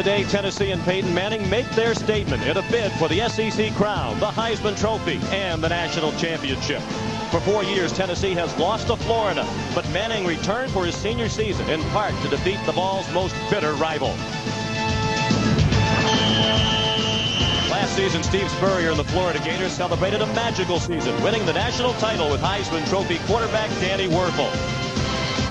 the day Tennessee and Peyton Manning make their statement in a bid for the SEC crown, the Heisman Trophy, and the national championship. For 4 years, Tennessee has lost to Florida, but Manning returned for his senior season, in part to defeat the Vols' most bitter rival. Last season, Steve Spurrier and the Florida Gators celebrated a magical season, winning the national title with Heisman Trophy quarterback Danny Werfel.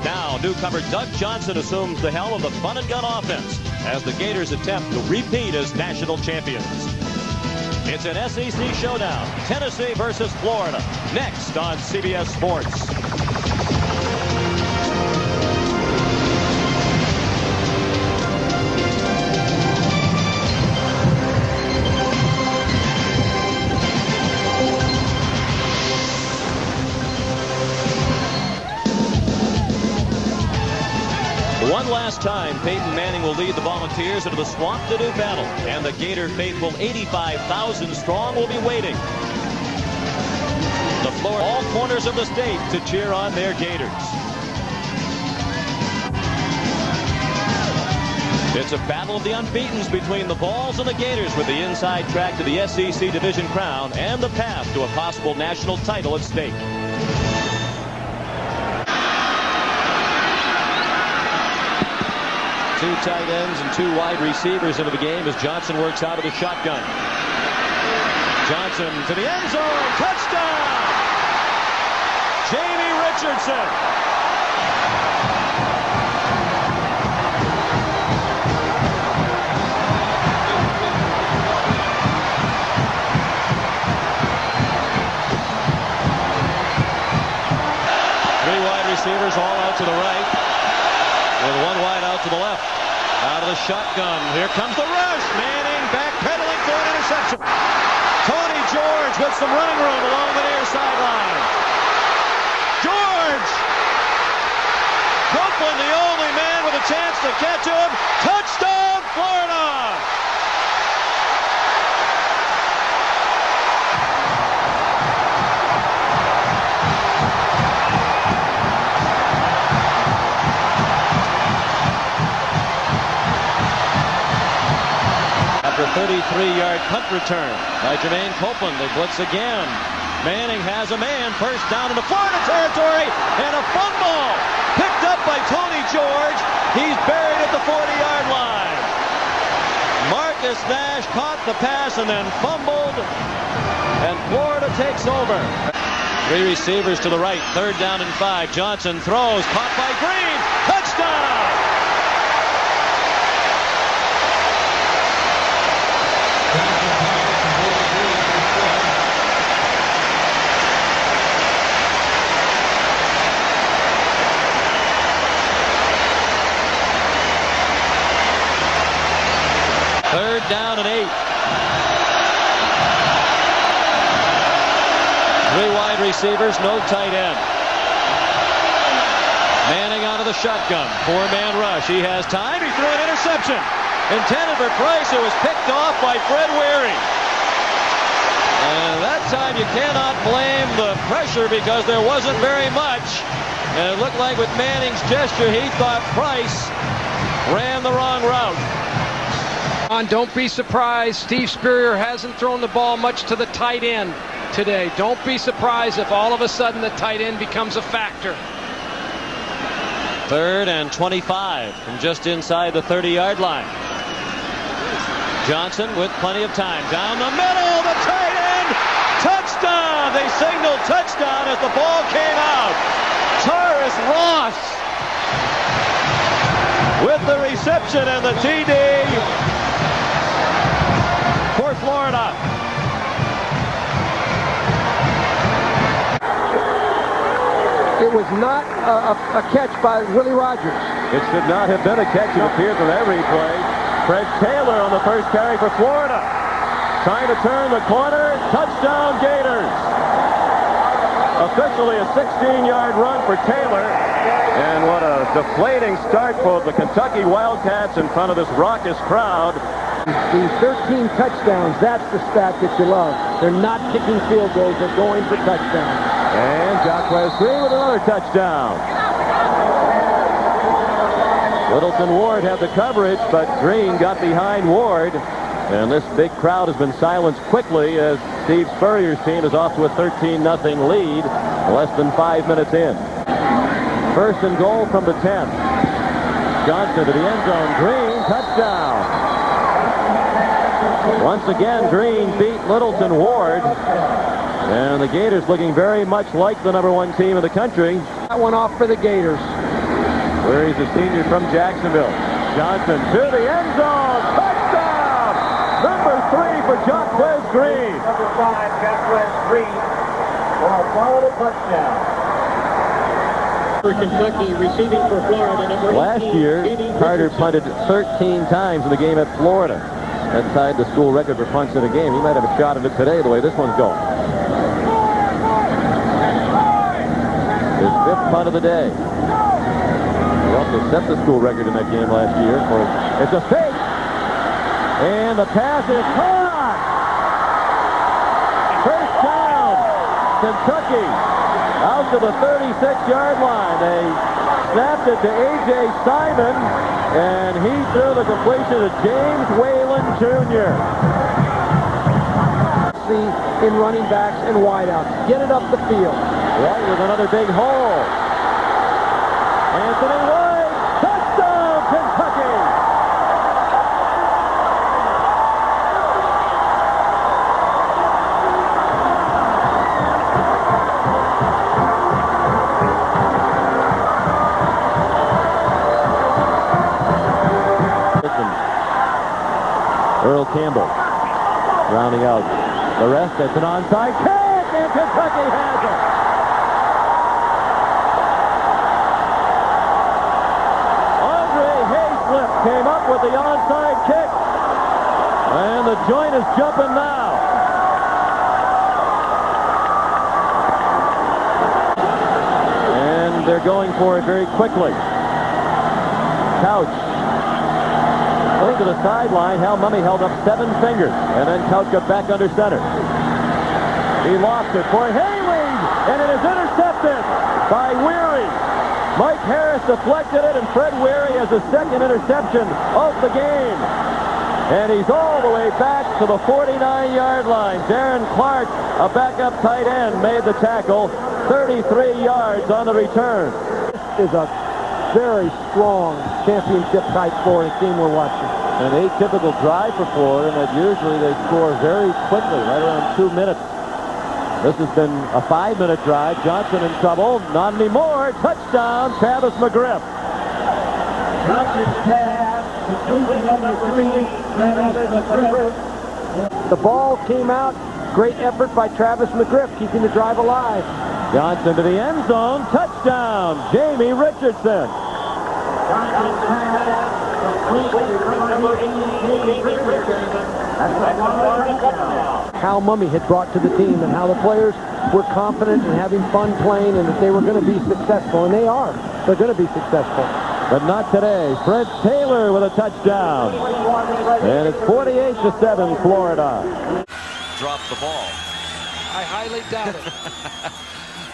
Now, newcomer Doug Johnson assumes the helm of the fun and gun offense as the Gators attempt to repeat as national champions. It's an SEC showdown, Tennessee versus Florida, next on CBS Sports. One last time, Peyton Manning will lead the Volunteers into the Swamp to do battle, and the Gator faithful 85,000 strong will be waiting. The Florida, all corners of the state to cheer on their Gators. It's a battle of the unbeatens between the Vols and the Gators, with the inside track to the SEC division crown and the path to a possible national title at stake. Two tight ends and two wide receivers into the game as Johnson works out of the shotgun. Johnson to the end zone. Touchdown! Jamie Richardson. Three wide receivers all out to the right, with one wide out to the left. Out of the shotgun. Here comes the rush. Manning backpedaling for an interception. Tony George with some running room along the near sideline. George! Copeland, the only man with a chance to catch him. Touchdown, Florida! After a 33-yard punt return by Jermaine Copeland, they blitz again. Manning has a man, first down into Florida territory, and a fumble picked up by Tony George. He's buried at the 40-yard line. Marcus Nash caught the pass and then fumbled, and Florida takes over. Three receivers to the right, third down and 5. Johnson throws, caught by Green, touchdown! Third down and 8. Three wide receivers, no tight end. Manning out of the shotgun. Four-man rush. He has time. He threw an interception. Intended for Price. It was picked off by Fred Waring. And that time you cannot blame the pressure because there wasn't very much. And it looked like with Manning's gesture, he thought Price ran the wrong route. Don't be surprised. Steve Spurrier hasn't thrown the ball much to the tight end today. Don't be surprised if all of a sudden the tight end becomes a factor. Third and 25 from just inside the 30-yard line. Johnson with plenty of time. Down the middle, the tight end. Touchdown! They signaled touchdown as the ball came out. Taurus Ross with the reception and the TD. For Florida. It was not a catch by Willie Rogers. It should not have been a catch. It appears on that replay. Fred Taylor on the first carry for Florida. Trying to turn the corner. Touchdown, Gators. Officially a 16-yard run for Taylor. And what a deflating start for the Kentucky Wildcats in front of this raucous crowd. These 13 touchdowns, that's the stat that you love. They're not kicking field goals, they're going for touchdowns. And Jacquez Green with another touchdown. Littleton Ward had the coverage, but Green got behind Ward. And this big crowd has been silenced quickly as Steve Spurrier's team is off to a 13-0 lead less than 5 minutes in. First and goal from the 10. Johnson to the end zone. Green, touchdown. Once again, Green beat Littleton Ward. And the Gators looking very much like the #1 team in the country. That one off for the Gators. Where he's a senior from Jacksonville. Johnson to the end zone. Touchdown! Number 3 for Jaquez Green. Number 5, Jaquez Green, for a Florida touchdown. For Kentucky, receiving for Florida, number 18. Last year, Carter punted 13 times in the game at Florida. That tied the school record for punts in a game. He might have a shot at it today the way this one's going. His 5th punt of the day. He also set the school record in that game last year. It's a fake. And the pass is caught. First down, Kentucky. Out to the 36-yard line. They snapped it to A.J. Simon, and he threw the completion to James Whalen Jr. See in running backs and wideouts. Get it up the field. Right with another big hole. Anthony White, touchdown, Kentucky! Earl Campbell rounding out the rest. That's an onside kick, and Kentucky has it. Andre Hayslip came up with the onside kick, and the joint is jumping now. And they're going for it very quickly. Couch to the sideline. Hal Mumme held up 7 fingers, and then Couch got back under center. He lost it for Haley, and it is intercepted by Weary. Mike Harris deflected it, and Fred Weary has the 2nd interception of the game. And he's all the way back to the 49-yard line. Darren Clark, a backup tight end, made the tackle. 33 yards on the return. This is a very strong championship-type Florida team we're watching. An atypical drive for Florida, and that usually they score very quickly, right around 2 minutes. This has been a 5-minute drive. Johnson in trouble. Not anymore. Touchdown, Travis McGriff. Johnson's pass, completing number 3, Travis McGriff. The ball came out. Great effort by Travis McGriff, keeping the drive alive. Johnson to the end zone. Touchdown, Jamie Richardson. Johnson's pass, completing number 18, Richardson. That's a Florida touchdown. Hal Mumme had brought to the team, and how the players were confident and having fun playing, and that they were going to be successful, and they are. They're going to be successful. But not today. Fred Taylor with a touchdown. And it's 48-7 Florida. Drop the ball. I highly doubt it.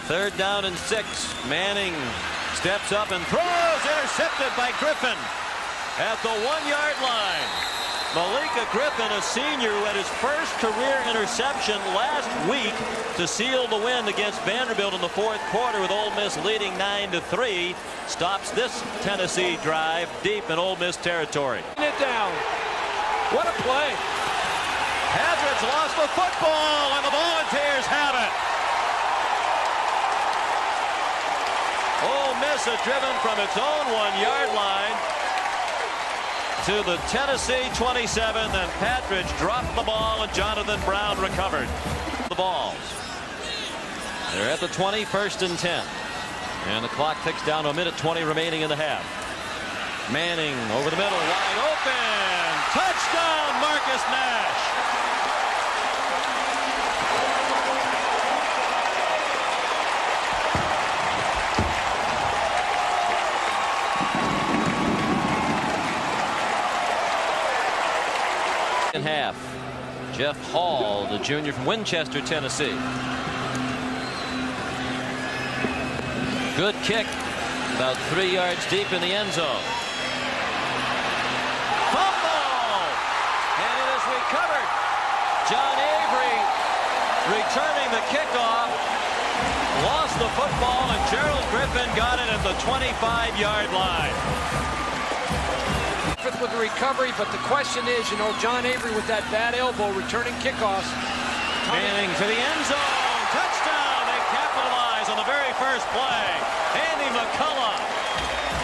3rd down and 6. Manning steps up and throws. Intercepted by Griffin at the 1-yard line. Malika Griffin, a senior who had his first career interception last week to seal the win against Vanderbilt in the 4th quarter with Ole Miss leading 9-3, stops this Tennessee drive deep in Ole Miss territory. It down. What a play. Hadridge lost the football, and the Volunteers have it. Ole Miss had driven from its own 1-yard line to the Tennessee 27, and Patridge dropped the ball, and Jonathan Brown recovered the balls. They're at the 20, 1st and 10. And the clock ticks down to 1:20 remaining in the half. Manning over the middle, wide open. Touchdown, Marcus Nash. Half. Jeff Hall, the junior from Winchester, Tennessee. Good kick, about 3 yards deep in the end zone. John Avery returning the kickoff. Lost the football, and Gerald Griffin got it at the 25-yard line. With the recovery, but the question is, you know, John Avery with that bad elbow returning kickoffs. Manning to the end zone. Touchdown. They capitalize on the very first play. Andy McCullough.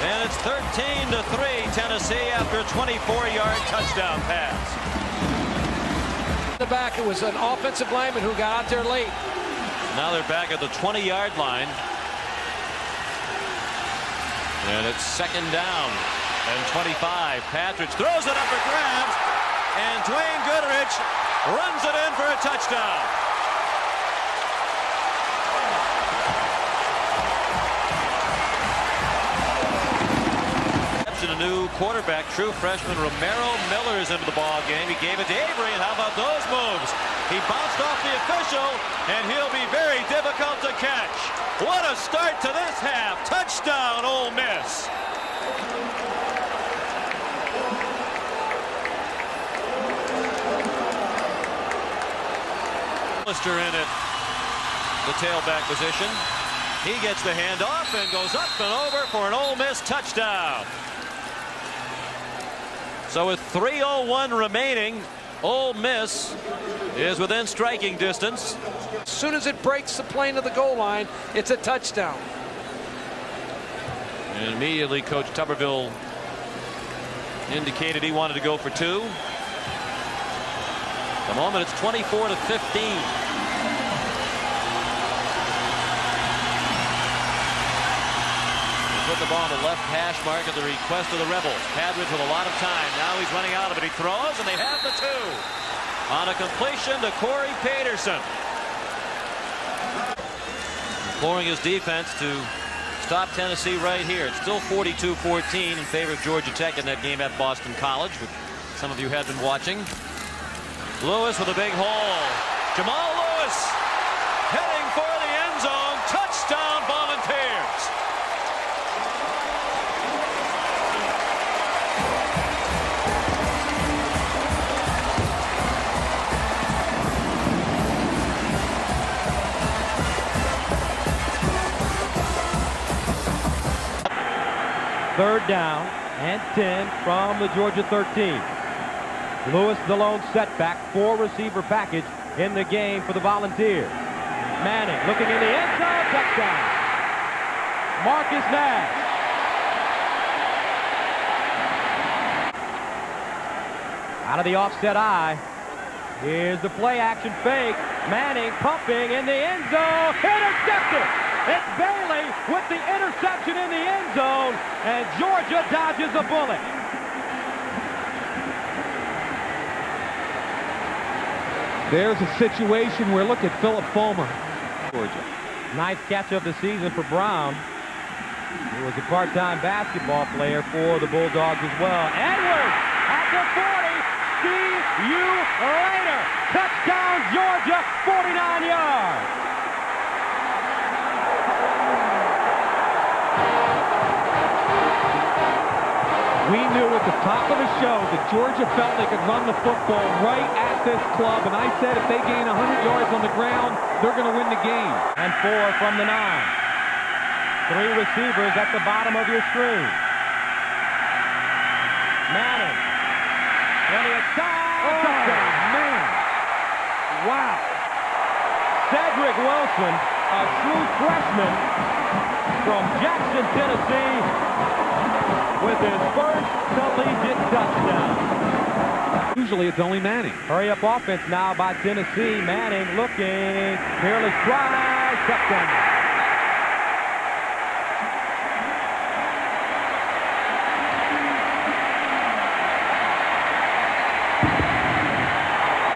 And it's 13-3 Tennessee after a 24-yard touchdown pass. The back, it was an offensive lineman who got out there late. Now they're back at the 20-yard line. And it's second down and 25. Patridge throws it up for grabs, and Dwayne Goodrich runs it in for a touchdown. A new quarterback, true freshman Romero Miller is into the ball game. He gave it to Avery, and how about those moves? He bounced off the official, and he'll be very difficult to catch. What a start to this half. Touchdown, Ole Miss. Lister in at the tailback position. He gets the handoff and goes up and over for an Ole Miss touchdown. So with 3:01 remaining, Ole Miss is within striking distance. As soon as it breaks the plane of the goal line, it's a touchdown. And immediately Coach Tuberville indicated he wanted to go for two. At the moment it's 24-15. Put the ball on the left hash mark at the request of the Rebels. Patridge with a lot of time. Now he's running out of it. He throws, and they have the two. On a completion to Corey Peterson. Imploring his defense to stop Tennessee right here. It's still 42-14 in favor of Georgia Tech in that game at Boston College, which some of you had been watching. Lewis with a big hole. Jamal Lewis heading for the end zone. Touchdown, Volunteers. Third down and 10 from the Georgia 13. Lewis the lone setback, 4-receiver package in the game for the Volunteers. Manning looking in the end zone, touchdown. Marcus Nash. Out of the offset eye. Here's the play action fake. Manning pumping in the end zone. Intercepted. It's Bailey with the interception in the end zone, and Georgia dodges a bullet. There's a situation where, look at Philip Fulmer. Georgia. Ninth catch of the season for Brown. He was a part-time basketball player for the Bulldogs as well. Edwards at the 40. See you later. Touchdown, Georgia, 49 yards. We knew at the top of the show that Georgia felt they could run the football right at this club, and I said if they gain 100 yards on the ground, they're going to win the game. And 4 from the 9. 3 receivers at the bottom of your screen. Manning. Plenty of time. Touchdown. Man. Wow. Cedric Wilson, a true freshman from Jackson, Tennessee, with his first collegiate touchdown. Usually it's only Manning. Hurry up offense now by Tennessee. Manning looking. Fearless drive. Touchdown.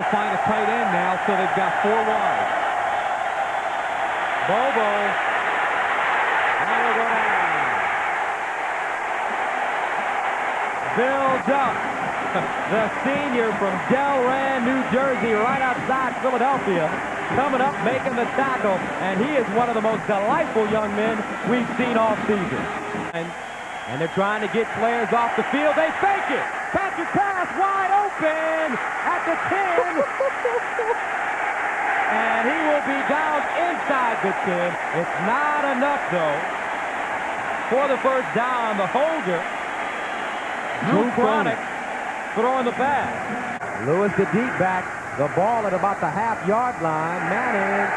Find a tight end now, so they've got 4 wide. Bobo. And we'll go down. Builds up. The senior from Delran, New Jersey, right outside Philadelphia. Coming up, making the tackle. And he is one of the most delightful young men we've seen all season. And And they're trying to get players off the field. They fake it. Patrick pass wide open at the 10. And he will be down inside the 10. It's not enough, though, for the first down. The holder, Drew Chronic, throwing the pass. Lewis the deep back. The ball at about the half-yard line. Manning,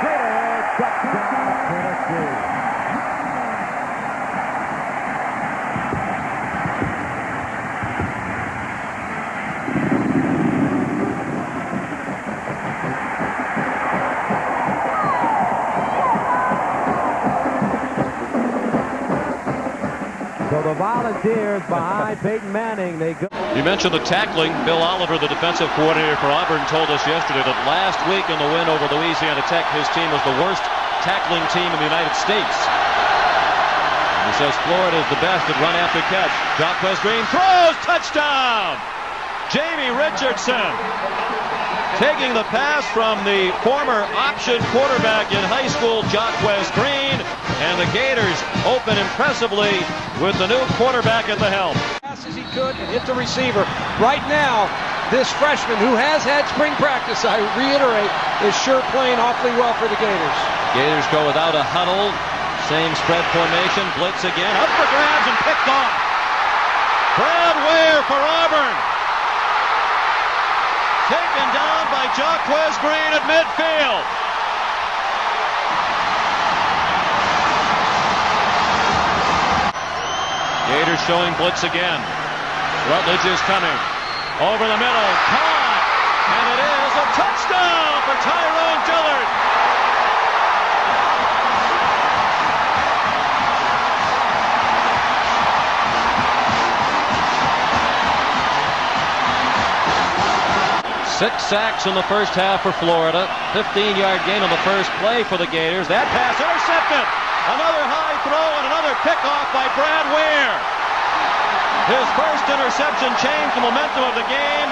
straight ahead, touchdown, Tennessee. So the Volunteers behind Peyton Manning. They go. You mentioned the tackling. Bill Oliver, the defensive coordinator for Auburn, told us yesterday that last week in the win over Louisiana Tech, his team was the worst tackling team in the United States. And he says Florida is the best at run after catch. Jacquez Green throws, touchdown! Jamie Richardson taking the pass from the former option quarterback in high school, Jacquez Green, and the Gators open impressively with the new quarterback at the helm. As he could and hit the receiver. Right now, this freshman who has had spring practice, I reiterate, is sure playing awfully well for the Gators. Gators go without a huddle. Same spread formation. Blitz again. Up for grabs and picked off. Brad Ware for Auburn. Taken down by Jacquez Green at midfield. Gators showing blitz again. Rutledge is coming. Over the middle. Caught. And it is a touchdown for Tyrone Dillard. Six sacks in the first half for Florida. 15-yard gain on the first play for the Gators. That pass intercepted. Another high throw and another pickoff by Brad Ware. His first interception changed the momentum of the game.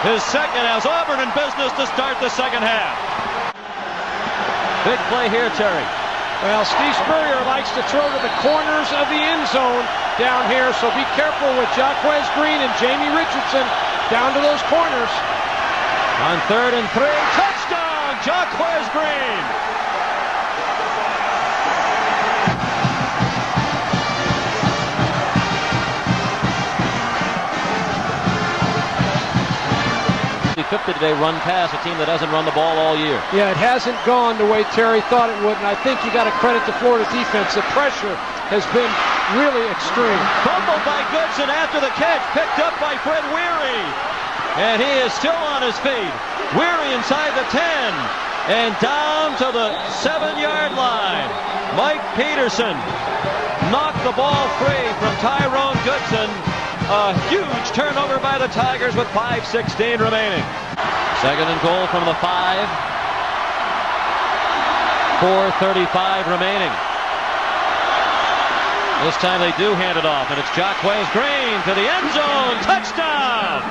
His second has Auburn in business to start the second half. Big play here, Terry. Well, Steve Spurrier likes to throw to the corners of the end zone down here, so be careful with Jacquez Green and Jamie Richardson down to those corners. On 3rd and 3, touchdown, Jacquez Green. The 50 today run pass, a team that hasn't run the ball all year. Yeah, it hasn't gone the way Terry thought it would, and I think you got to credit the Florida defense. The pressure has been really extreme. Fumbled by Goodson after the catch, picked up by Fred Weary. And he is still on his feet. Weary inside the 10 and down to the 7-yard line. Mike Peterson knocked the ball free from Tyrone Goodson. A huge turnover by the Tigers with 5:16 remaining. Second and goal from the 5. 4:35 remaining. This time they do hand it off, and it's Jacquez Green to the end zone. Touchdown!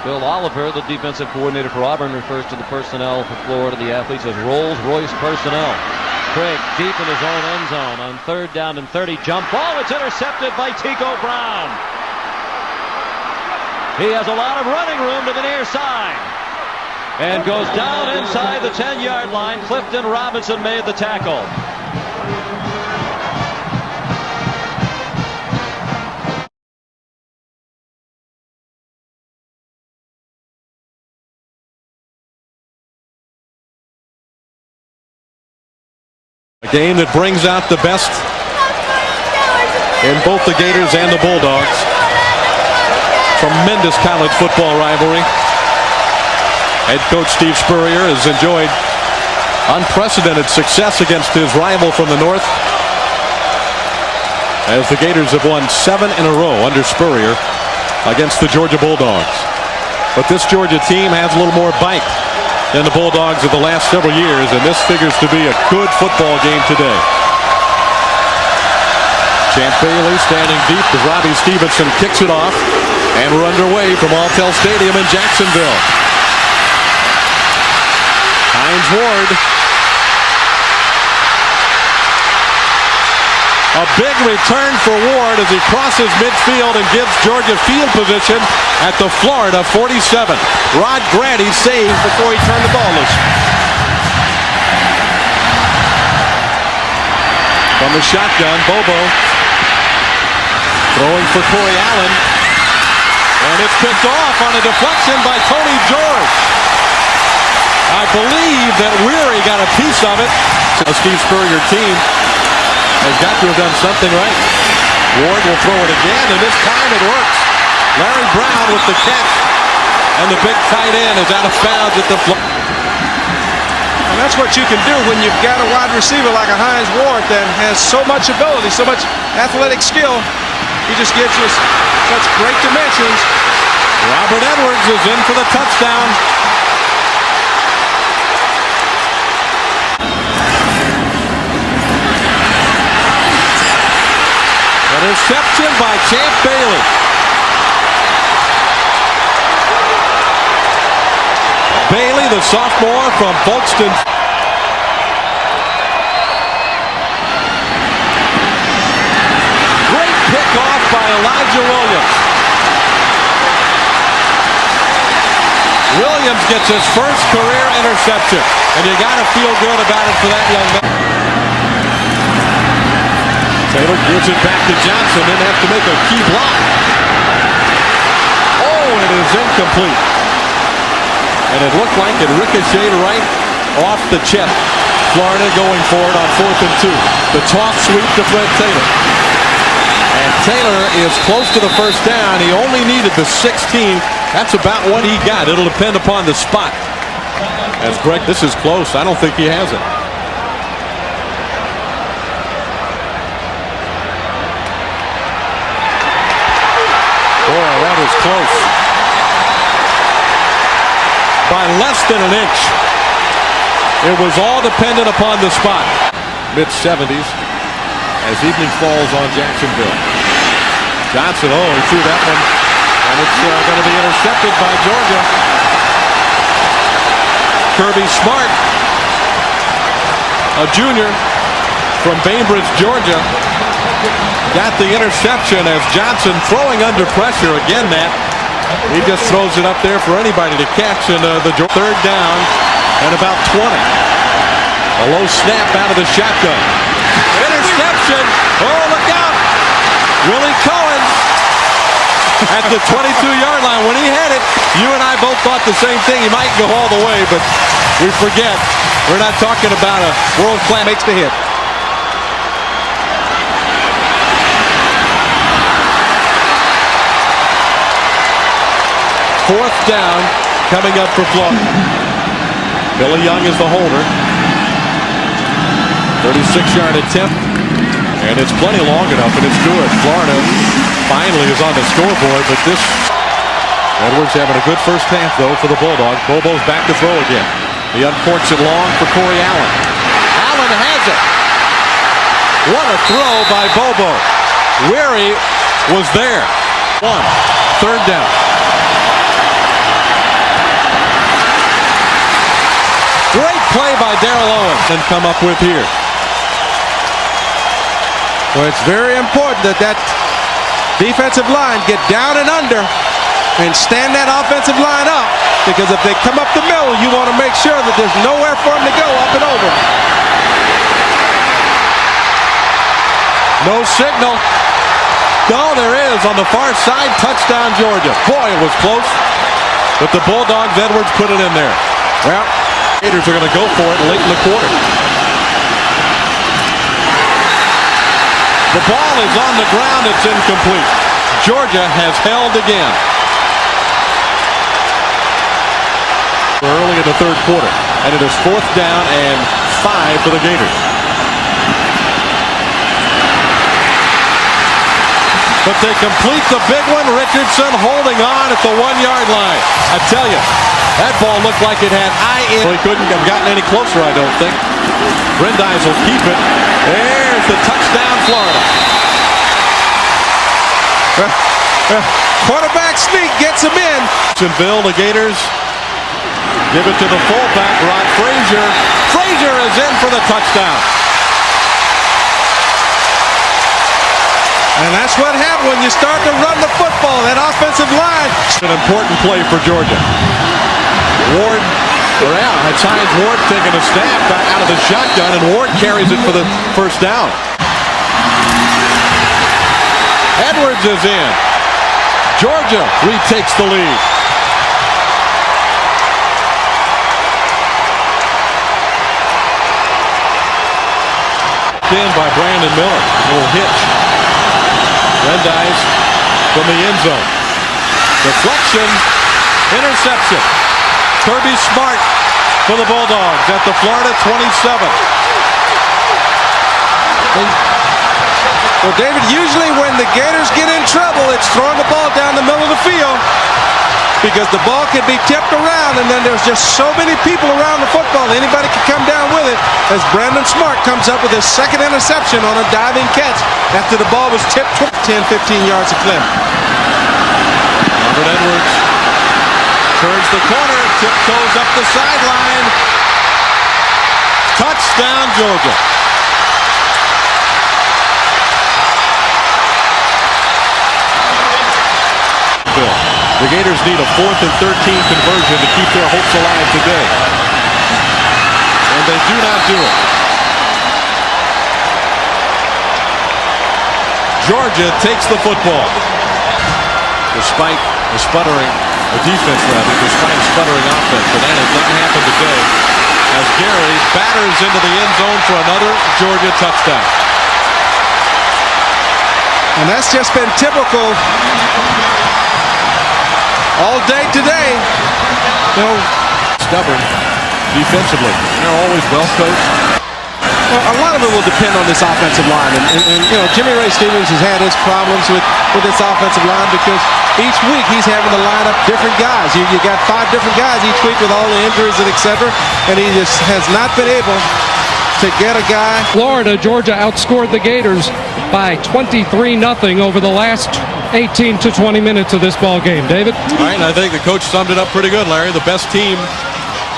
Bill Oliver, the defensive coordinator for Auburn, refers to the personnel for Florida, the athletes, as Rolls-Royce personnel. Craig deep in his own end zone on 3rd down and 30. Jump ball. It's intercepted by Tico Brown. He has a lot of running room to the near side. And goes down inside the 10-yard line. Clifton Robinson made the tackle. A game that brings out the best in both the Gators and the Bulldogs. Tremendous college football rivalry. Head coach Steve Spurrier has enjoyed unprecedented success against his rival from the north, as the Gators have won 7 in a row under Spurrier against the Georgia Bulldogs. But this Georgia team has a little more bite than the Bulldogs of the last several years, and this figures to be a good football game today. Champ Bailey standing deep as Robbie Stevenson kicks it off. And we're underway from Alltel Stadium in Jacksonville. Hines Ward. A big return for Ward as he crosses midfield and gives Georgia field position at the Florida 47. Rod Grady saves before he turned the ball loose. From the shotgun, Bobo throwing for Corey Allen. And it's picked off on a deflection by Tony George. I believe that Weary got a piece of it. A Steve Spurrier team has got to have done something right. Ward will throw it again, and this time it works. Larry Brown with the catch. And the big tight end is out of bounds at the floor. And that's what you can do when you've got a wide receiver like a Hines Ward that has so much ability, so much athletic skill. He just gives you such great dimensions. Robert Edwards is in for the touchdown. Interception by Champ Bailey. Bailey, the sophomore from Folkestone. Great pickoff by Elijah Williams. Williams gets his first career interception, and you got to feel good about it for that young man. Taylor gives it back to Johnson, didn't have to make a key block. Oh, it is incomplete. And it looked like it ricocheted right off the chest. Florida going for it on 4th and 2. The toss sweep to Fred Taylor. And Taylor is close to the first down. He only needed the 16. That's about what he got. It'll depend upon the spot. As Greg, this is close. I don't think he has it. Boy, that was close. By less than an inch. It was all dependent upon the spot. Mid-70s as evening falls on Jacksonville. Johnson, oh, he threw that one. And it's going to be intercepted by Georgia. Kirby Smart, a junior from Bainbridge, Georgia, got the interception as Johnson throwing under pressure. Again, Matt, he just throws it up there for anybody to catch. And the third down and about 20. A low snap out of the shotgun. Interception. Oh, look out. Willie Cohen at the 22-yard line. When he had it, you and I both thought the same thing. He might go all the way, but we forget. We're not talking about a world-class makes the hit. Fourth down coming up for Florida. Billy Young is the holder. 36-yard attempt. And it's plenty long enough, and it's good. Florida finally is on the scoreboard, but this... Edwards having a good first half, though, for the Bulldogs. Bobo's back to throw again. He uncorks it long for Corey Allen. Allen has it. What a throw by Bobo. Weary was there. 3rd down. Great play by Darrell Owens and come up with here. Well, it's very important that defensive line get down and under and stand that offensive line up, because if they come up the middle, you want to make sure that there's nowhere for them to go up and over. No signal. No, there is on the far side. Touchdown, Georgia. Boy, it was close. But the Bulldogs, Edwards put it in there. Well, Gators are going to go for it late in the quarter. The ball is on the ground. It's incomplete. Georgia has held again. Early in the 3rd quarter. And it is 4th down and 5 for the Gators. But they complete the big one. Richardson holding on at the 1-yard line. I tell you, that ball looked like it had Well, he couldn't have gotten any closer, I don't think. Brandeis will keep it. There's the touchdown, Florida. Quarterback sneak gets him in. Bill, the Gators give it to the fullback, Rod Frazier. Frazier is in for the touchdown. And that's what happened when you start to run the football. That offensive line. An important play for Georgia. Ward, at times Ward taking a snap back out of the shotgun, and Ward carries it for the first down. Edwards is in. Georgia retakes the lead. In by Brandon Miller. A little hitch. Rendice from the end zone. Deflection. Interception. Kirby Smart for the Bulldogs at the Florida 27. Well, David, usually when the Gators get in trouble, it's throwing the ball down the middle of the field because the ball can be tipped around, and then there's just so many people around the football, anybody can come down with it, as Brandon Smart comes up with his second interception on a diving catch after the ball was tipped 10, 15 yards a clip. Robert Edwards turns the corner, tiptoes up the sideline. Touchdown, Georgia. The Gators need a 4th and 13 conversion to keep their hopes alive today. And they do not do it. Georgia takes the football. Despite the sputtering, the defense rather, despite a sputtering offense. But that has not happened today as Gary batters into the end zone for another Georgia touchdown. And that's just been typical all day today. You know, stubborn defensively. They're always well coached. Well, a lot of it will depend on this offensive line. And you know, Jimmy Ray Stevens has had his problems with this offensive line because each week he's having to line up different guys. You got 5 different guys each week with all the injuries and et cetera, and he just has not been able to get a guy. Florida, Georgia outscored the Gators by 23-0 over the last 18 to 20 minutes of this ball game. David? All right, and I think the coach summed it up pretty good, Larry. The best team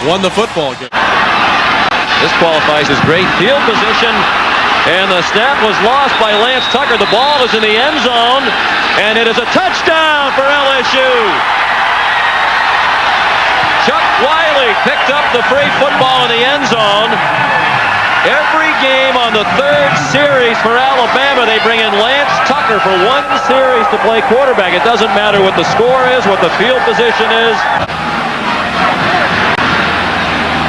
won the football game. This qualifies as great field position, and the snap was lost by Lance Tucker. The ball is in the end zone, and it is a touchdown for LSU. Chuck Wiley picked up the free football in the end zone. Every game on the 3rd series for Alabama, they bring in Lance Tucker for 1 series to play quarterback. It doesn't matter what the score is, what the field position is.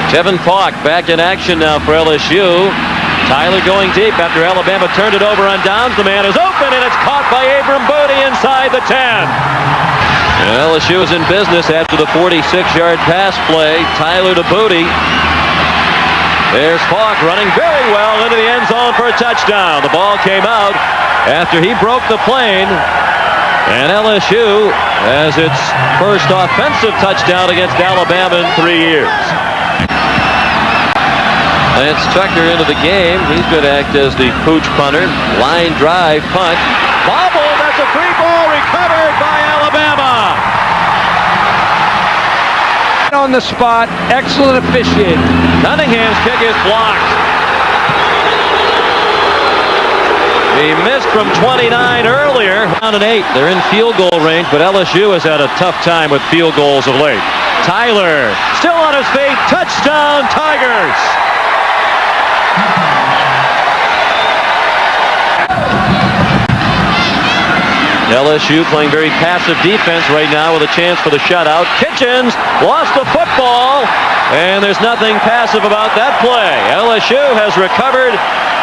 Kevin Falk back in action now for LSU. Tyler going deep after Alabama turned it over on downs. The man is open, and it's caught by Abram Booty inside the 10. And LSU is in business after the 46-yard pass play. Tyler to Booty. There's Falk running very well into the end zone for a touchdown. The ball came out after he broke the plane. And LSU has its first offensive touchdown against Alabama in 3 years. Lance Tucker into the game. He's going to act as the pooch punter. Line drive punt. Bobble. That's a free ball recovered by Alabama. On the spot. Excellent officiating. Cunningham's kick is blocked. He missed from 29 earlier. Down and 8. They're in field goal range, but LSU has had a tough time with field goals of late. Tyler still on his feet. Touchdown, Tigers. LSU playing very passive defense right now with a chance for the shutout. Kitchens lost the football, and there's nothing passive about that play. LSU has recovered.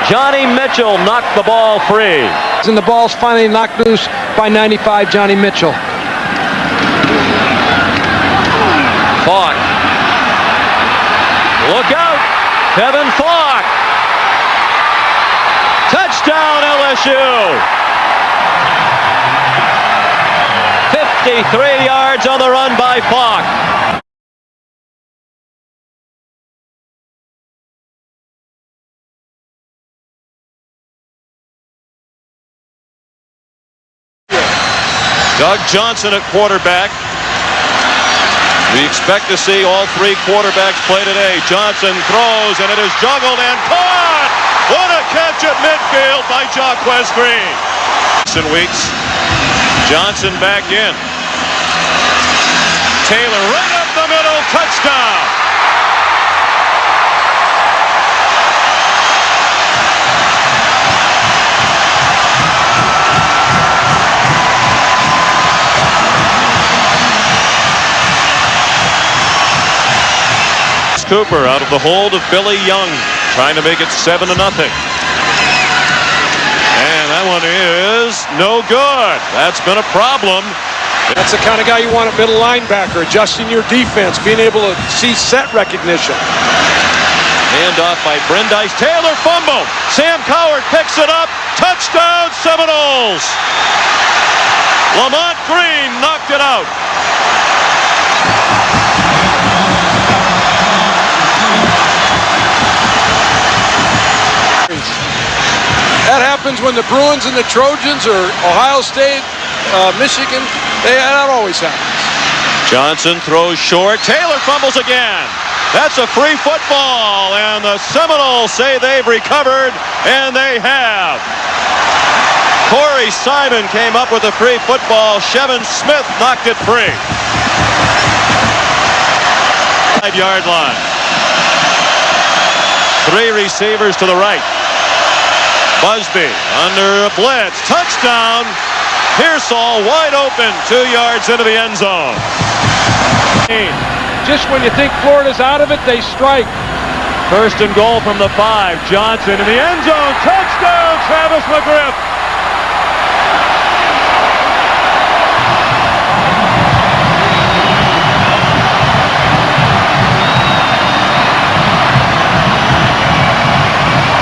Johnny Mitchell knocked the ball free. And the ball's finally knocked loose by 95 Johnny Mitchell. Falk. Look out. Kevin Falk. Touchdown LSU. 53 yards on the run by Falk. Doug Johnson at quarterback. We expect to see all three quarterbacks play today. Johnson throws, and it is juggled and caught! What a catch at midfield by Jaquez Green. Weeks. Johnson back in. Taylor right up the middle, touchdown! Cooper out of the hold of Billy Young, trying to make it 7-0. And that one is no good. That's been a problem. That's the kind of guy you want at middle linebacker, adjusting your defense, being able to see set recognition. Handoff by Brandeis. Taylor fumble. Sam Coward picks it up. Touchdown Seminoles. Lamont Green knocked it out. That happens when the Bruins and the Trojans or Ohio State, Michigan, that always happens. Johnson throws short. Taylor fumbles again. That's a free football, and the Seminoles say they've recovered, and they have. Corey Simon came up with a free football. Shevin Smith knocked it free. 5-yard line. Three receivers to the right. Busby under a blitz. Touchdown. Pearsall wide open. 2 yards into the end zone. Just when you think Florida's out of it, they strike. First and goal from the 5. Johnson in the end zone. Touchdown, Travis McGriff.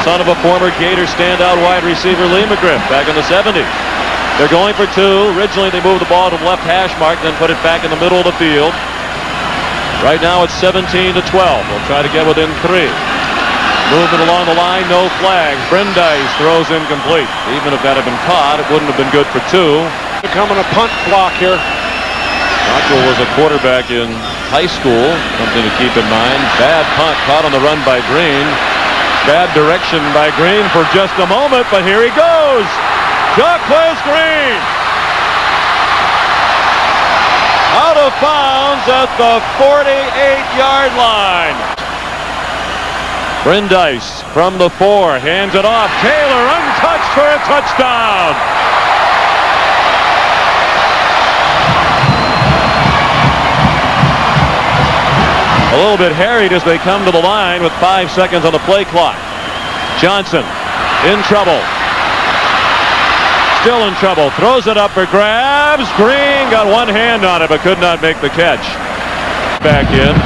Son of a former Gator standout wide receiver Lee McGriff back in the 70s. They're going for 2. Originally they moved the ball to the left hash mark, then put it back in the middle of the field. Right now it's 17-12. They'll try to get within 3. Movement along the line, no flags. Brandeis throws incomplete. Even if that had been caught, it wouldn't have been good for 2. Becoming a punt block here. Cockrell was a quarterback in high school. Something to keep in mind. Bad punt caught on the run by Green. Bad direction by Green for just a moment, but here he goes. Jaquez Green. Out of bounds at the 48-yard line. Brandeis from the 4 hands it off. Taylor untouched for a touchdown. A little bit harried as they come to the line with 5 seconds on the play clock. Johnson in trouble. Still in trouble. Throws it up for grabs. Green got one hand on it but could not make the catch. Back in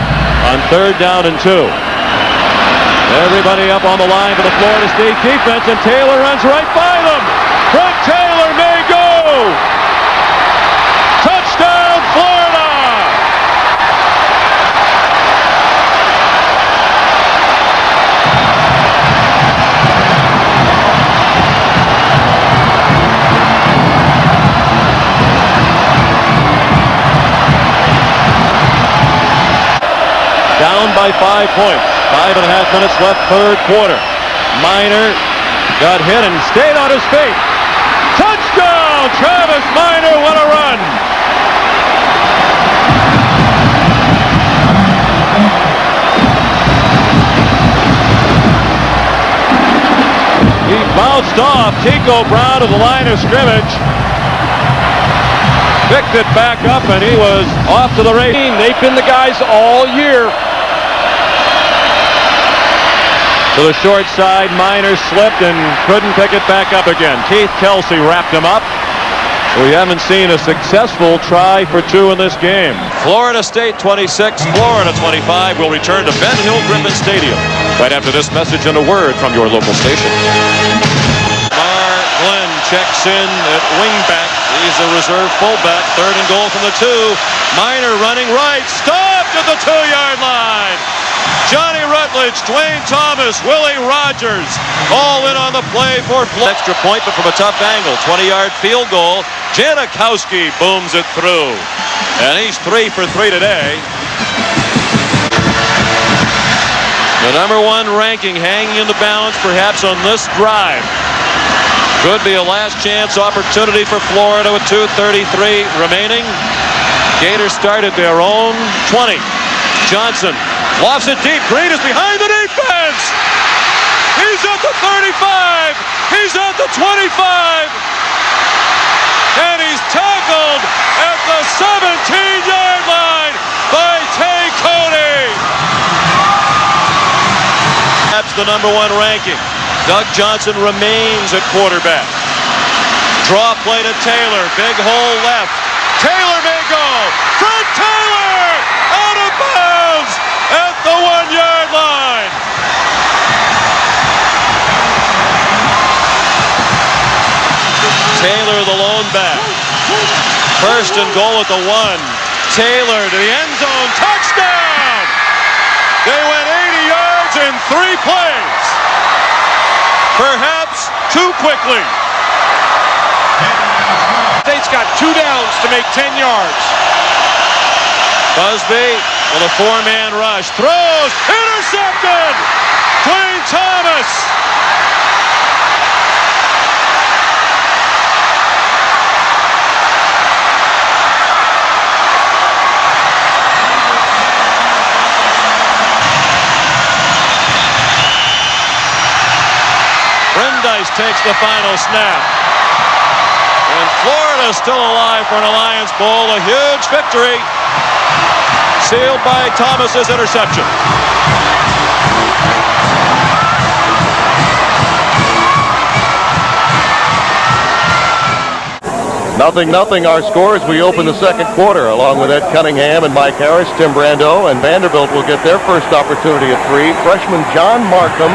on 3rd down and 2. Everybody up on the line for the Florida State defense, and Taylor runs right by them. Frank Taylor may go. Touchdown Florida. Down by 5 points. 5.5 minutes left, 3rd quarter. Minor got hit and stayed on his feet. Touchdown, Travis Minor, what a run. He bounced off Tico Brown to the line of scrimmage. Picked it back up, and he was off to the race. They've been the guys all year. To the short side, Minor slipped and couldn't pick it back up again. Keith Kelsey wrapped him up. We haven't seen a successful try for 2 in this game. Florida State 26, Florida 25 will return to Ben Hill Griffin Stadium right after this message and a word from your local station. Mar Glenn checks in at wingback. He's a reserve fullback. 3rd and goal from the 2. Minor running right. Stopped at the 2-yard line. Johnny Rutledge, Dwayne Thomas, Willie Rogers, all in on the play for Florida. Extra point, but from a tough angle. 20-yard field goal. Janikowski booms it through. And he's 3 for 3 today. The #1 ranking hanging in the balance perhaps on this drive. Could be a last chance opportunity for Florida with 2:33 remaining. Gators start at their own 20. Johnson lofts it deep. Green is behind the defense. He's at the 35. He's at the 25. And he's tackled at the 17-yard line by Tay Cody. That's the #1 ranking. Doug Johnson remains at quarterback. Draw play to Taylor. Big hole left. Taylor may go. Fred Taylor out of bounds at the 1-yard line. Taylor the lone back. First and goal at the 1. Taylor to the end zone. Touchdown! They went 80 yards in 3 plays. Perhaps too quickly. State's got 2 downs to make 10 yards. Busby with a 4-man rush. Throws. Intercepted! Dwayne Thomas. Brandeis takes the final snap. And Florida still alive for an Alliance Bowl. A huge victory. Sealed by Thomas's interception. Nothing our score as we open the second quarter, along with Ed Cunningham and Mike Harris. Tim Brando and Vanderbilt will get their first opportunity at 3. Freshman John Markham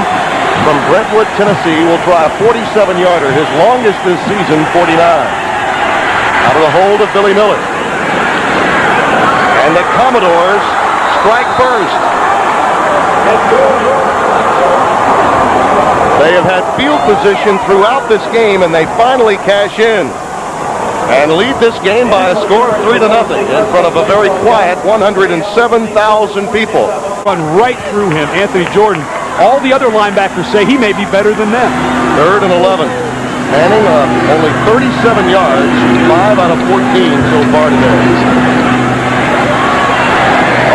from Brentwood, Tennessee will try a 47-yarder, his longest this season, 49. Out of the hold of Billy Miller. And the Commodores strike first. They have had field position throughout this game, and they finally cash in and lead this game by a score of 3-0 in front of a very quiet 107,000 people. Run right through him, Anthony Jordan. All the other linebackers say he may be better than them. 3rd and 11. Manning only 37 yards, 5 out of 14 so far today.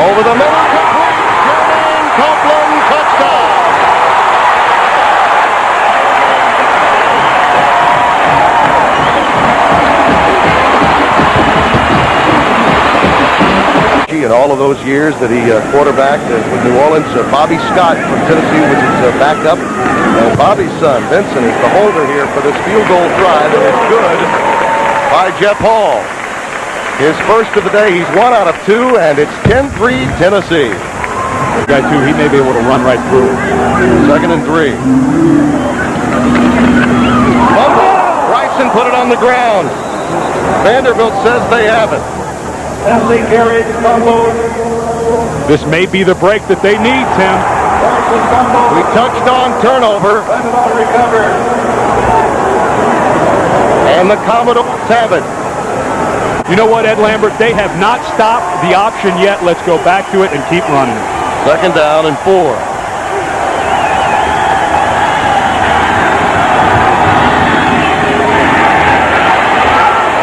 Over the middle, Jermaine Copeland, touchdown. In all of those years that he quarterbacked with New Orleans, Bobby Scott from Tennessee was his backup. And Bobby's son, Vincent, is the holder here for this field goal drive, and it's good by Jeff Hall. His first of the day, he's 1 out of 2, and it's 10-3 Tennessee. Guy too, he may be able to run right through. 2nd and 3. Fumble. Bryson put it on the ground. Vanderbilt says they have it. This may be the break that they need, Tim. We touched on turnover. And the Commodores have it. You know what, Ed Lambert? They have not stopped the option yet. Let's go back to it and keep running it. 2nd down and 4.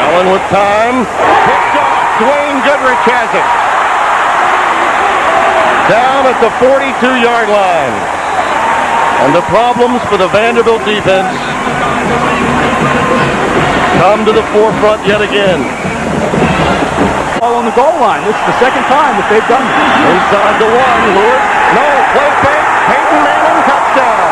Allen with time. Dwayne Goodrich has it. Down at the 42-yard line. And the problems for the Vanderbilt defense come to the forefront yet again. All on the goal line. This is the second time that they've done it. Inside the 1, Lewis. No, play fake. Peyton Manning, touchdown.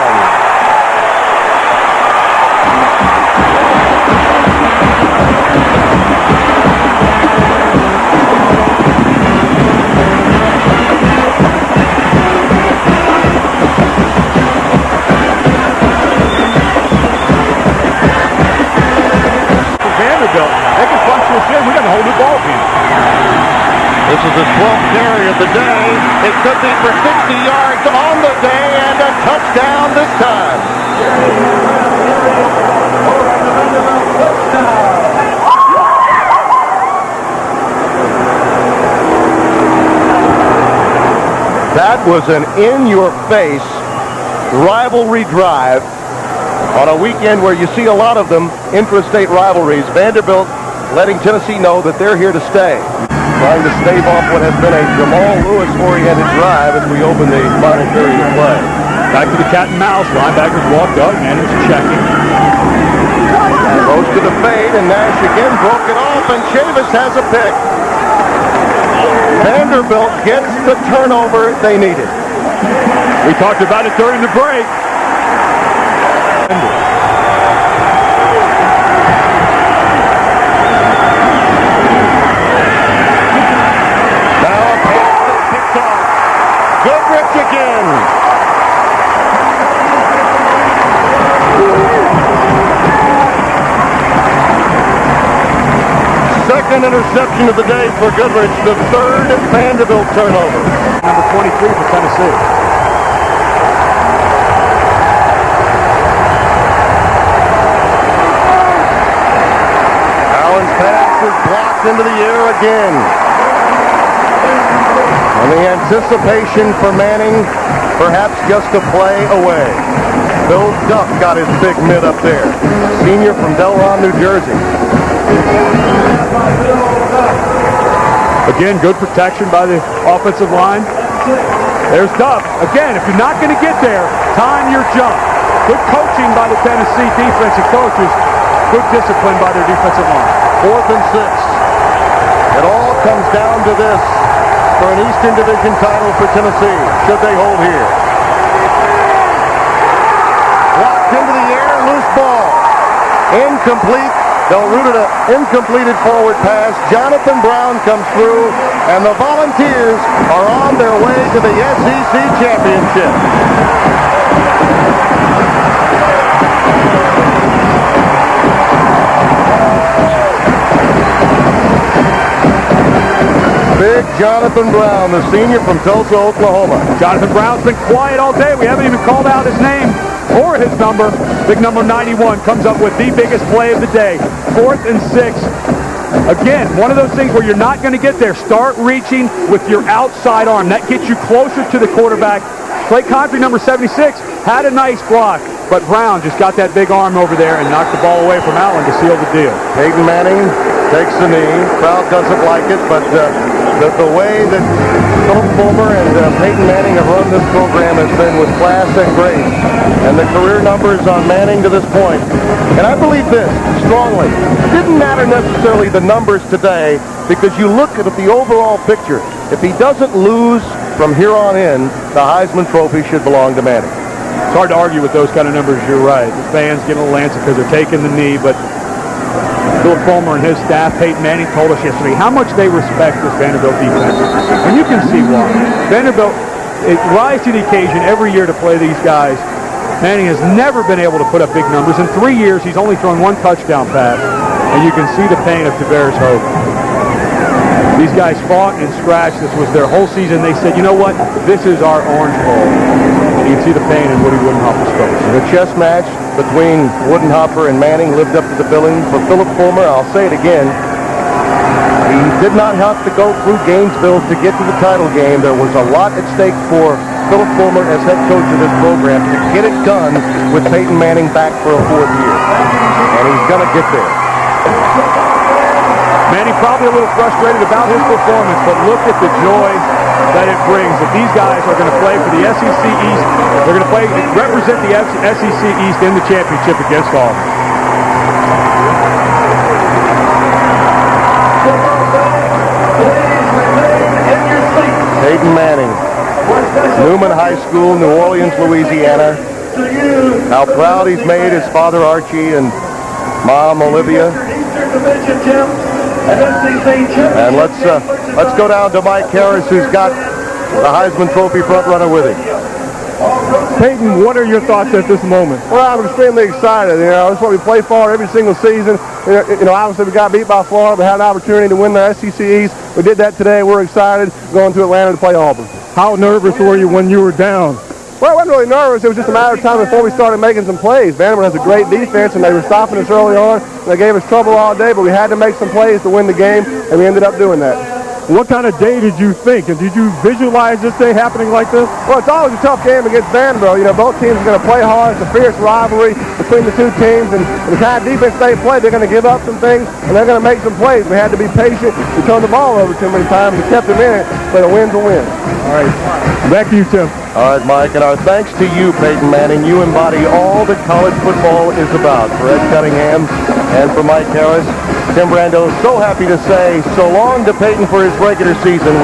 They can punch this in. We got a whole new ball game. This is his 12th carry of the day. It could be for 60 yards on the day and a touchdown this time. That was an in-your-face rivalry drive on a weekend where you see a lot of them, intrastate rivalries. Vanderbilt letting Tennessee know that they're here to stay. Trying to stave off what has been a Jamal Lewis-oriented drive as we open the final period of play. Back to the cat and mouse. Linebackers walked up. Manning's checking. Goes to the fade, and Nash again broke it off, and Chavis has a pick. Vanderbilt gets the turnover they needed. We talked about it during the break. Goodrich again. Second interception of the day for Goodrich, the third Vanderbilt turnover. Number 23 for Tennessee. Allen's pass is blocked into the air again. And the anticipation for Manning, perhaps just a play away. Bill Duff got his big mid up there. Senior from Delron, New Jersey. Again, good protection by the offensive line. There's Duff. Again, if you're not going to get there, time your jump. Good coaching by the Tennessee defensive coaches. Good discipline by their defensive line. 4th and 6. It all comes down to this for an Eastern Division title for Tennessee, should they hold here. Blocked into the air, loose ball. Incomplete. They'll root it an incompleted forward pass. Jonathan Brown comes through, and the Volunteers are on their way to the SEC championship. Big Jonathan Brown, the senior from Tulsa, Oklahoma. Jonathan Brown's been quiet all day. We haven't even called out his name or his number. Big number 91 comes up with the biggest play of the day. 4th and 6. Again, one of those things where you're not going to get there. Start reaching with your outside arm. That gets you closer to the quarterback. Clay Country, number 76, had a nice block, but Brown just got that big arm over there and knocked the ball away from Allen to seal the deal. Peyton Manning takes the knee. Crowd doesn't like it, but the way that Philip Fulmer and Peyton Manning have run this program has been with class and grace. And the career numbers on Manning to this point. And I believe this strongly. It didn't matter necessarily the numbers today, because you look at the overall picture. If he doesn't lose from here on in, the Heisman Trophy should belong to Manning. It's hard to argue with those kind of numbers. You're right. The fans get a little antsy because they're taking the knee, but Philip Fulmer and his staff, Peyton Manning, told us yesterday how much they respect this Vanderbilt defense. And you can see why. Vanderbilt, it rises to the occasion every year to play these guys. Manning has never been able to put up big numbers. In 3 years, he's only thrown 1 touchdown pass. And you can see the pain of Tavares Hope. These guys fought and scratched. This was their whole season. They said, you know what? This is our Orange Bowl. And you can see the pain in Woody Woodenhopper's face. The chess match between Woodenhopper and Manning lived up to the billing. For Philip Fulmer, I'll say it again, he did not have to go through Gainesville to get to the title game. There was a lot at stake for Philip Fulmer as head coach of this program to get it done with Peyton Manning back for a 4th year. And he's going to get there. Manning probably a little frustrated about his performance, but look at the joy that it brings that these guys are going to play for the SEC East. They're going to represent the SEC East in the championship against Auburn. Peyton Manning, Newman High School, New Orleans, Louisiana. How proud he's made his father Archie and mom Olivia. And let's go down to Mike Harris, who's got the Heisman Trophy front runner with him. Peyton, what are your thoughts at this moment? Well, I'm extremely excited. That's what we play for every single season. Obviously we got beat by Florida, but had an opportunity to win the SEC East. We did that today. We're excited going to Atlanta to play Auburn. How nervous were you when you were down? Well, I wasn't really nervous. It was just a matter of time before we started making some plays. Vanderbilt has a great defense, and they were stopping us early on. And they gave us trouble all day, but we had to make some plays to win the game, and we ended up doing that. What kind of day did you think? And did you visualize this day happening like this? Well, it's always a tough game against Vanderbilt. You know, both teams are going to play hard. It's a fierce rivalry between the two teams. And the kind of defense they play, they're going to give up some things, and they're going to make some plays. We had to be patient. We turned the ball over too many times. We kept them in it, but a win's a win. All right. Back to you, Tim. All right, Mike, and our thanks to you, Peyton Manning. You embody all that college football is about. For Ed Cunningham and for Mike Harris, Tim Brando is so happy to say so long to Peyton for his regular season.